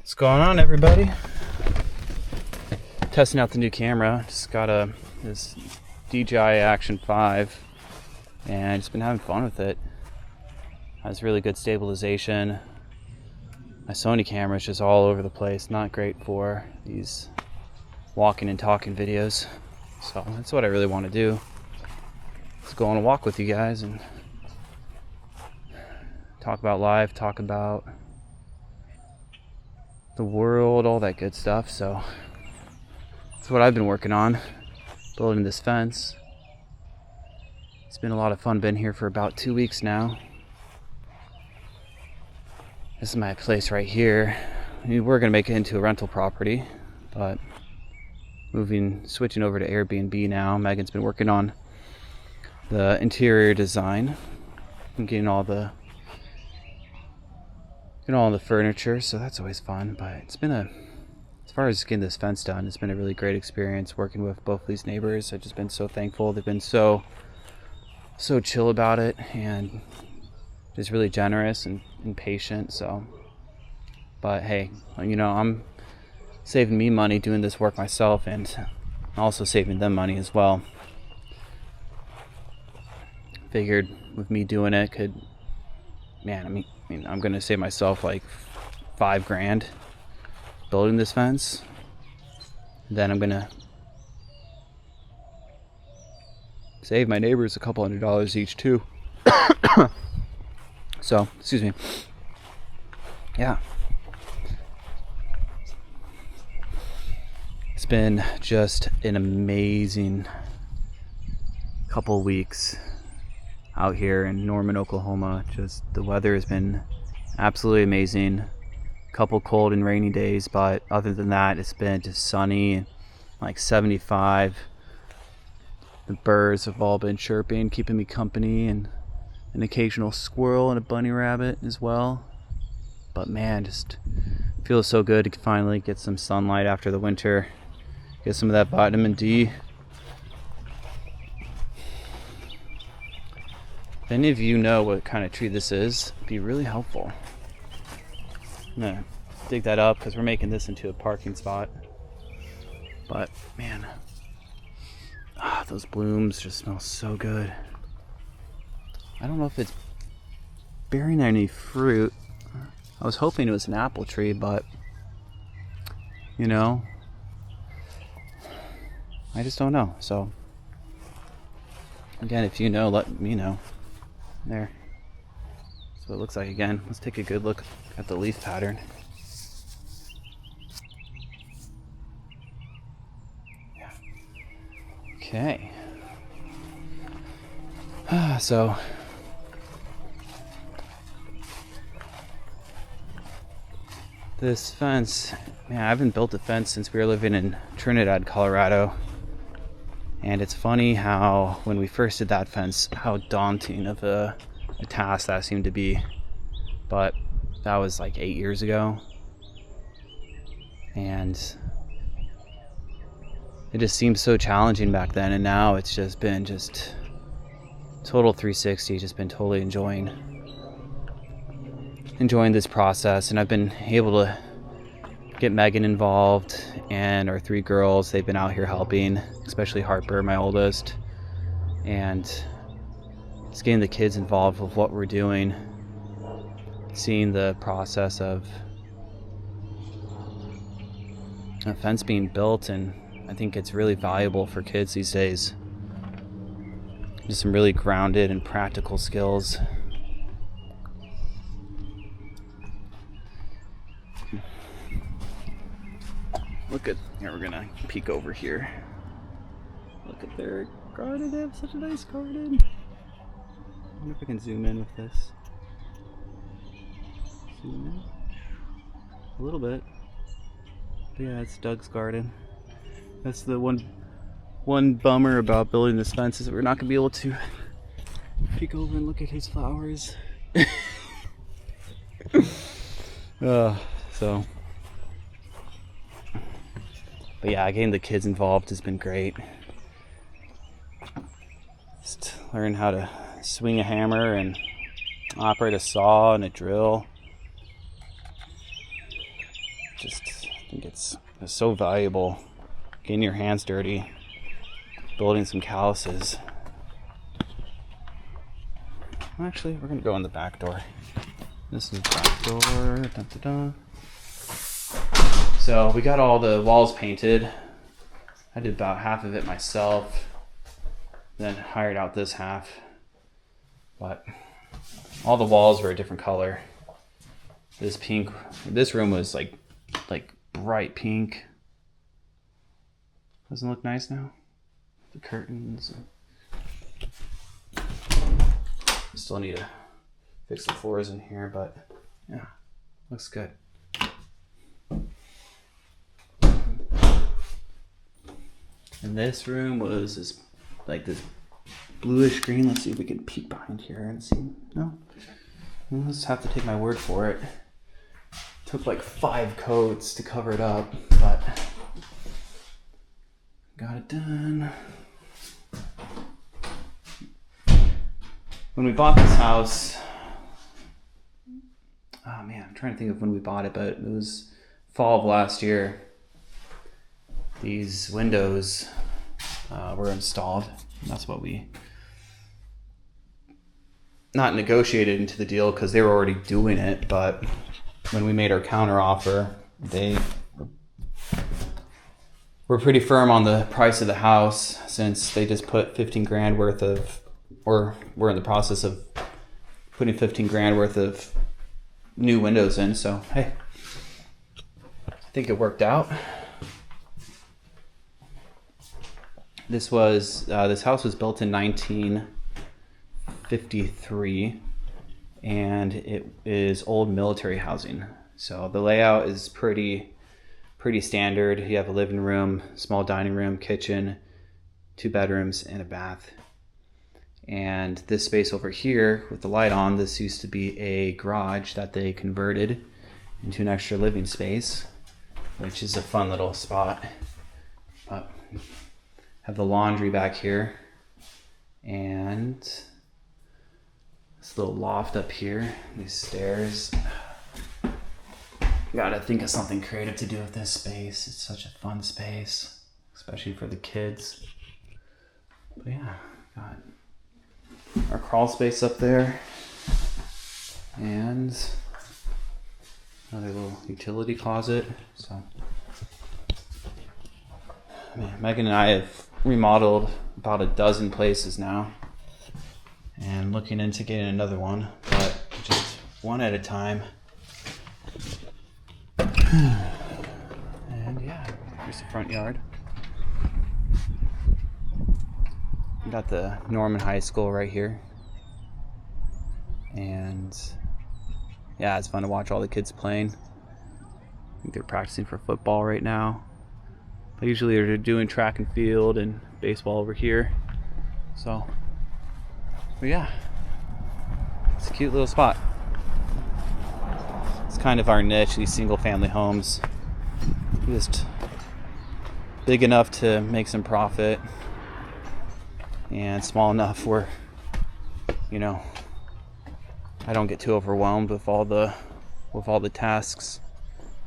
What's going on, everybody? Testing out the new camera. Just got this DJI Action 5 and just been having fun with it. Has really good stabilization. My Sony camera is just all over the place. Not great for these walking and talking videos. So that's what I really want to do. Let's go on a walk with you guys and talk about life, talk about the world, all that good stuff. So that's what I've been working on, building this fence. It's been a lot of fun. Been here for about 2 weeks now. This is my place right here. I mean, we're gonna make it into a rental property, but switching over to Airbnb now. Megan's been working on the interior design and getting all the furniture, so that's always fun. But it's been as far as getting this fence done, it's been a really great experience working with both these neighbors. I've just been so thankful. They've been so chill about it and just really generous and patient. So, but hey, I'm saving me money doing this work myself, and also saving them money as well. Figured with me doing it I'm gonna save myself like $5,000 building this fence. Then I'm gonna save my neighbors a couple $100 each too. So, excuse me. Yeah. It's been just an amazing couple weeks out here in Norman, Oklahoma. Just the weather has been absolutely amazing. Couple cold and rainy days, but other than that, it's been just sunny, like 75. The birds have all been chirping, keeping me company, and an occasional squirrel and a bunny rabbit as well. But man, just feels so good to finally get some sunlight after the winter, get some of that vitamin D. If any of you know what kind of tree this is, it'd be really helpful. I'm gonna dig that up because we're making this into a parking spot. But man, those blooms just smell so good. I don't know if it's bearing any fruit. I was hoping it was an apple tree, but I just don't know. So again, if you know, let me know. There. That's what it looks like again. Let's take a good look at the leaf pattern. Yeah. Okay. So this fence, man, I haven't built a fence since we were living in Trinidad, Colorado. And it's funny how when we first did that fence, how daunting of a task that seemed to be. But that was like 8 years ago. And it just seemed so challenging back then. And now it's just been total 360, just been totally enjoying this process. And I've been able to get Megan involved and our 3 girls. They've been out here helping, especially Harper, my oldest, and just getting the kids involved with what we're doing, seeing the process of a fence being built. And I think it's really valuable for kids these days. Just some really grounded and practical skills. Here, we're gonna peek over here. Look at their garden. They have such a nice garden. I wonder if I can zoom in with this. Zoom in a little bit. But yeah, it's Doug's garden. That's the one bummer about building this fence, is that we're not gonna be able to peek over and look at his flowers. But yeah, getting the kids involved has been great. Just learn how to swing a hammer and operate a saw and a drill. I think it's so valuable. Getting your hands dirty, building some calluses. Actually, we're gonna go in the back door. This is the back door. Dun, dun, dun. So we got all the walls painted. I did about half of it myself, then hired out this half. But all the walls were a different color. This pink, this room was like bright pink. Doesn't it look nice now? The curtains. Still need to fix the floors in here, but yeah, looks good. And this room was this bluish green. Let's see if we can peek behind here and see. No, we'll just have to take my word for it. Took like 5 coats to cover it up, but got it done. When we bought this house, oh man, I'm trying to think of when we bought it, but it was fall of last year. These windows were installed. That's what we not negotiated into the deal because they were already doing it, but when we made our counter offer, they were pretty firm on the price of the house since they just put 15 grand worth of, or we're in the process of putting 15 grand worth of new windows in. So, hey, I think it worked out. This house was built in 1953, and it is old military housing. So the layout is pretty standard. You have a living room, small dining room, kitchen, 2 bedrooms, and a bath. And this space over here with the light on, this used to be a garage that they converted into an extra living space, which is a fun little spot. Have the laundry back here, and this little loft up here, these stairs. Gotta think of something creative to do with this space. It's such a fun space, especially for the kids. But yeah, got our crawl space up there, and another little utility closet. So, man, Megan and I have remodeled about a dozen places now, and looking into getting another one, but just one at a time. And yeah, here's the front yard. Got the Norman High School right here, and yeah, it's fun to watch all the kids playing. I think they're practicing for football right now. But usually they're doing track and field and baseball over here. So, but yeah, it's a cute little spot. It's kind of our niche, these single family homes. Just big enough to make some profit, and small enough where, you know, I don't get too overwhelmed with all the tasks,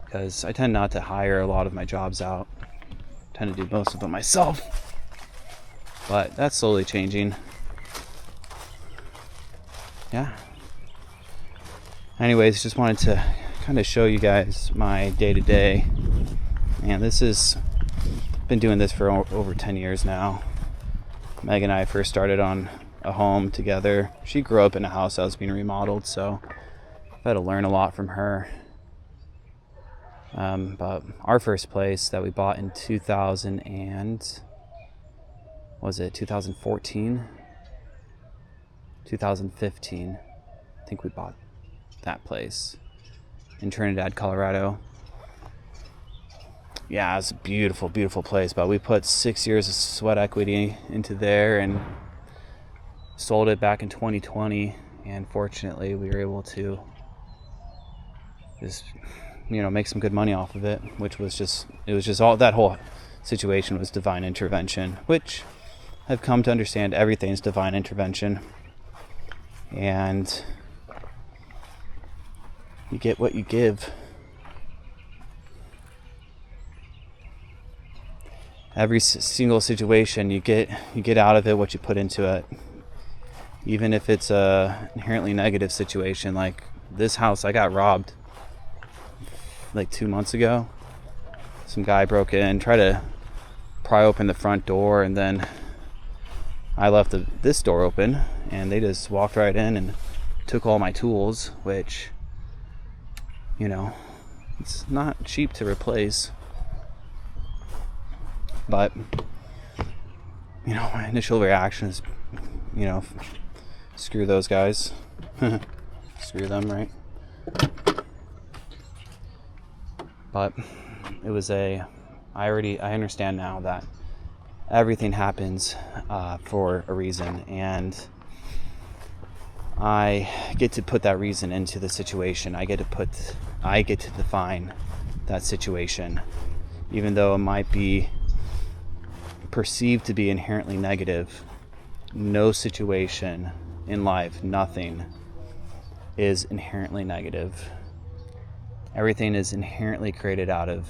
because I tend not to hire a lot of my jobs out. Tend to do most of it myself, but that's slowly changing. Yeah. Anyways, just wanted to kind of show you guys my day-to-day. And this is, been doing this for over 10 years now. Meg and I first started on a home together. She grew up in a house that was being remodeled, so I've had to learn a lot from her. But our first place that we bought in 2014? 2015. I think we bought that place in Trinidad, Colorado. Yeah, it's a beautiful, beautiful place, but we put 6 years of sweat equity into there and sold it back in 2020, and fortunately we were able to just, you know, make some good money off of it, which was just, it was just all, that whole situation was divine intervention, which I've come to understand everything's divine intervention. And you get what you give. every single situation you get out of it what you put into it. Even if it's a inherently negative situation, like this house, I got robbed like 2 months ago. Some guy broke in, tried to pry open the front door, and then I left this door open, and they just walked right in and took all my tools, which, you know, it's not cheap to replace. But, you know, my initial reaction is, you know, screw those guys. Screw them, right? But it was I understand now that everything happens for a reason, and I get to put that reason into the situation. I get to define that situation, even though it might be perceived to be inherently negative. No situation in life, nothing is inherently negative. Everything is inherently created out of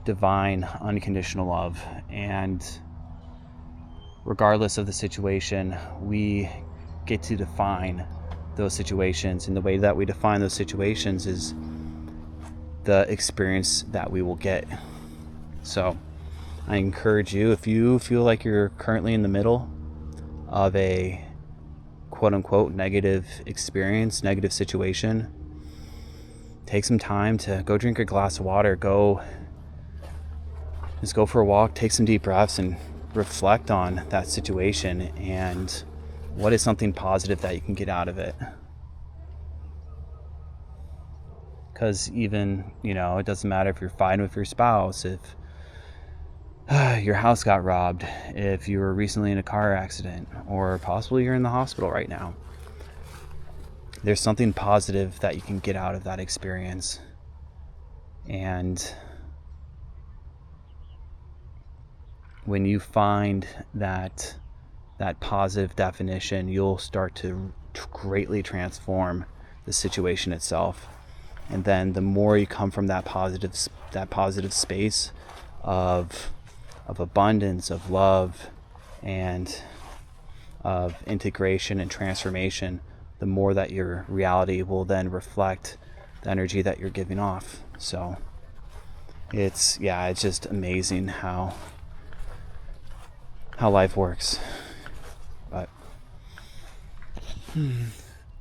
divine, unconditional love, and regardless of the situation, we get to define those situations, and the way that we define those situations is the experience that we will get. So I encourage you, if you feel like you're currently in the middle of a quote-unquote negative experience, negative situation, take some time to go drink a glass of water, just go for a walk, take some deep breaths, and reflect on that situation and what is something positive that you can get out of it. Because even, you know, it doesn't matter if you're fighting with your spouse, if your house got robbed, if you were recently in a car accident, or possibly you're in the hospital right now. There's something positive that you can get out of that experience. And when you find that positive definition, you'll start to greatly transform the situation itself. And then the more you come from that positive space of abundance, of love, and of integration and transformation, the more that your reality will then reflect the energy that you're giving off. So it's just amazing how life works. But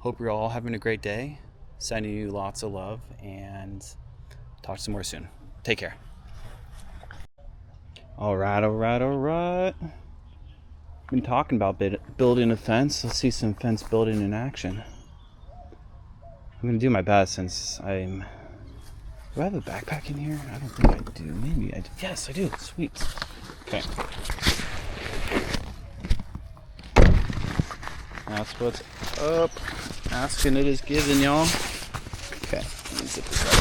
hope you're all having a great day. Sending you lots of love, and talk some more soon. Take care. All right. Been talking about building a fence. Let's see some fence building in action. I'm gonna do my best since do I have a backpack in here? I don't think I do. Maybe I do. Yes, I do. Sweet. Okay. That's what's up. Asking it is given, y'all. Okay, let me zip this up.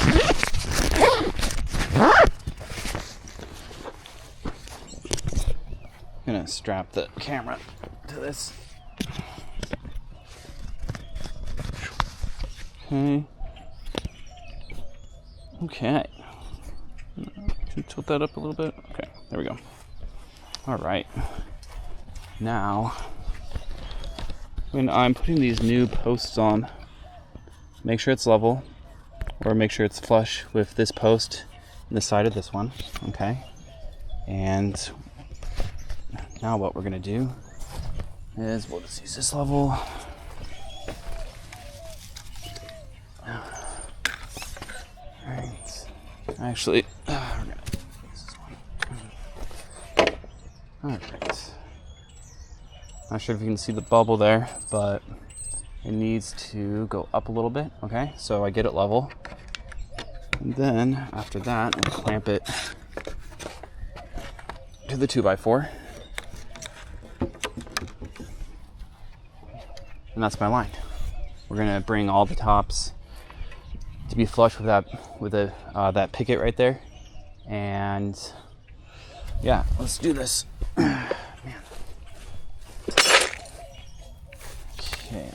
I'm gonna strap the camera to this. Okay. Tilt that up a little bit. Okay, there we go. All right. Now, when I'm putting these new posts on, make sure it's level, or make sure it's flush with this post and the side of this one, okay? And now what we're gonna do is we'll just use this level. Alright. Actually, we're gonna use this one. Alright. Not sure if you can see the bubble there, but it needs to go up a little bit, okay? So I get it level. And then after that, I clamp it to the 2x4. And that's my line. We're gonna bring all the tops to be flush with that picket right there. And yeah, let's do this. Man. Okay,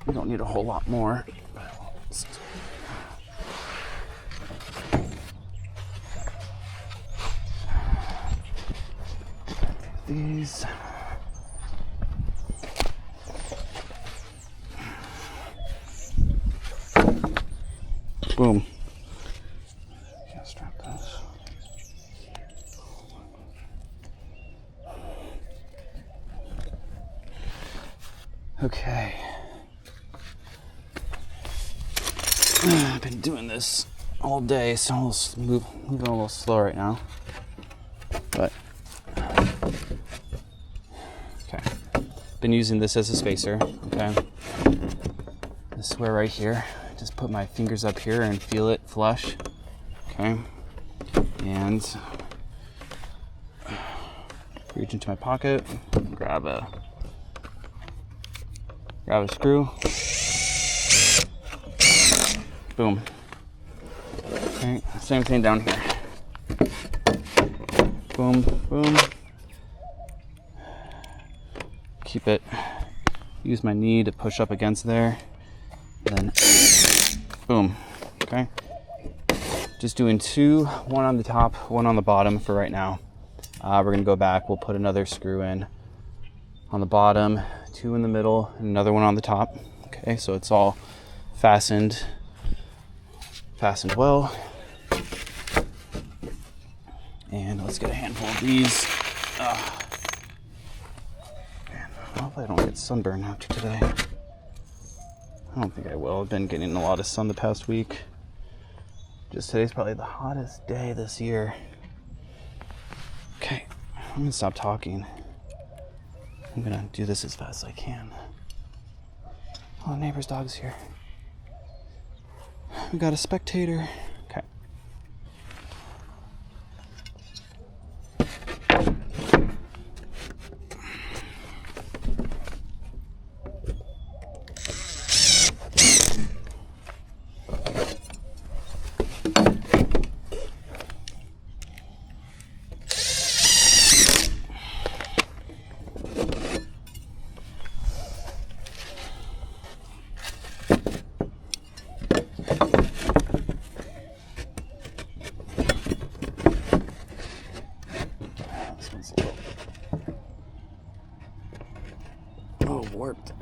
we don't need a whole lot more. these. Boom. Can't strap those. Okay. I've been doing this all day, so I'm moving a little slow right now. But okay. Been using this as a spacer. Okay. This is where right here. Just put my fingers up here and feel it flush. Okay. And reach into my pocket, grab a screw. Boom. Okay, same thing down here. Boom, boom. Keep it, use my knee to push up against there. Then, boom. Okay. Just doing two, one on the top, one on the bottom for right now. We're gonna go back, we'll put another screw in on the bottom, two in the middle, and another one on the top. Okay, so it's all fastened well. And let's get a handful of these. Man, hopefully I don't get sunburned after today. I don't think I will. I've been getting a lot of sun the past week. Just today's probably the hottest day this year. Okay, I'm gonna stop talking. I'm gonna do this as fast as I can. Oh, the neighbor's dog's here. We got a spectator. Okay. Warped.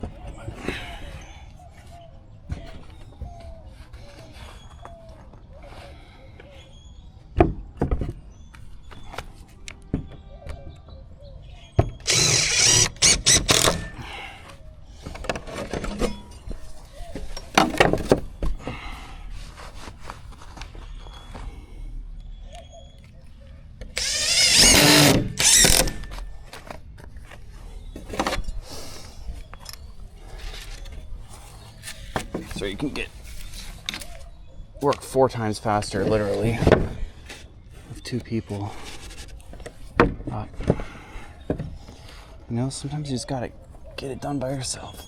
So you can work 4 times faster, literally, with 2 people. Sometimes you just gotta get it done by yourself.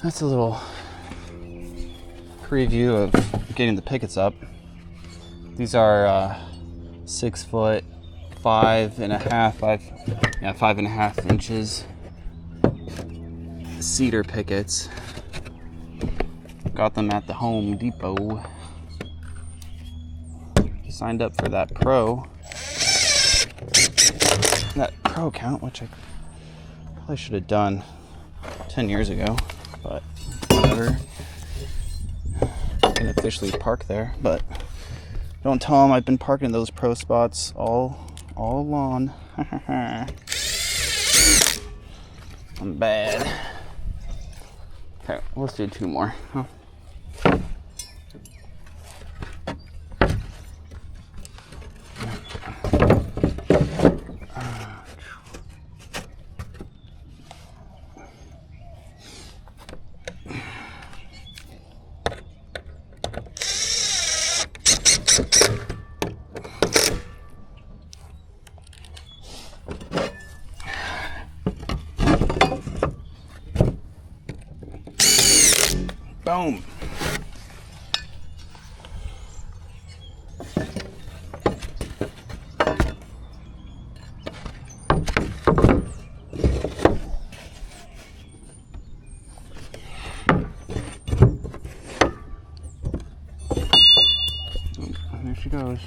that's a little preview of getting the pickets up. These are 6 foot, 5.5 inches cedar pickets. Got them at the Home Depot. Signed up for that pro account, which I probably should have done 10 years ago, but whatever. I can officially park there, but don't tell them I've been parking those pro spots all along. I'm bad. Okay, let's do 2 more. Huh? Boom. There she goes.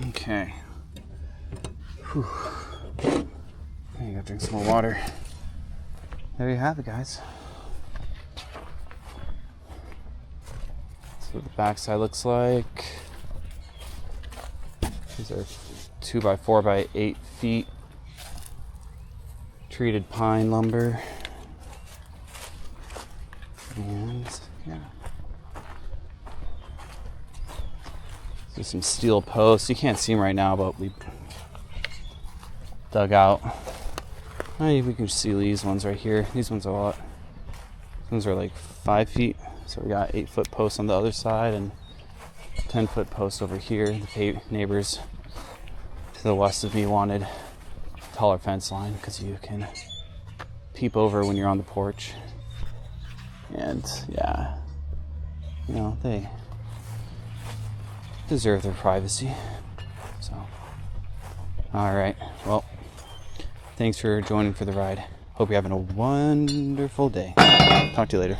Okay. Whew. I gotta drink some more water. There you have it, guys. That's what the backside looks like. These are 2x4 by 8 feet treated pine lumber. And yeah. There's some steel posts. You can't see them right now, but we dug out. We can see these ones right here. These ones are a lot. These ones are like 5 feet. So we got 8-foot posts on the other side and 10-foot posts over here. The neighbors to the west of me wanted a taller fence line because you can peep over when you're on the porch. And yeah, you know, they deserve their privacy. So, all right. Well, thanks for joining for the ride. Hope you're having a wonderful day. Talk to you later.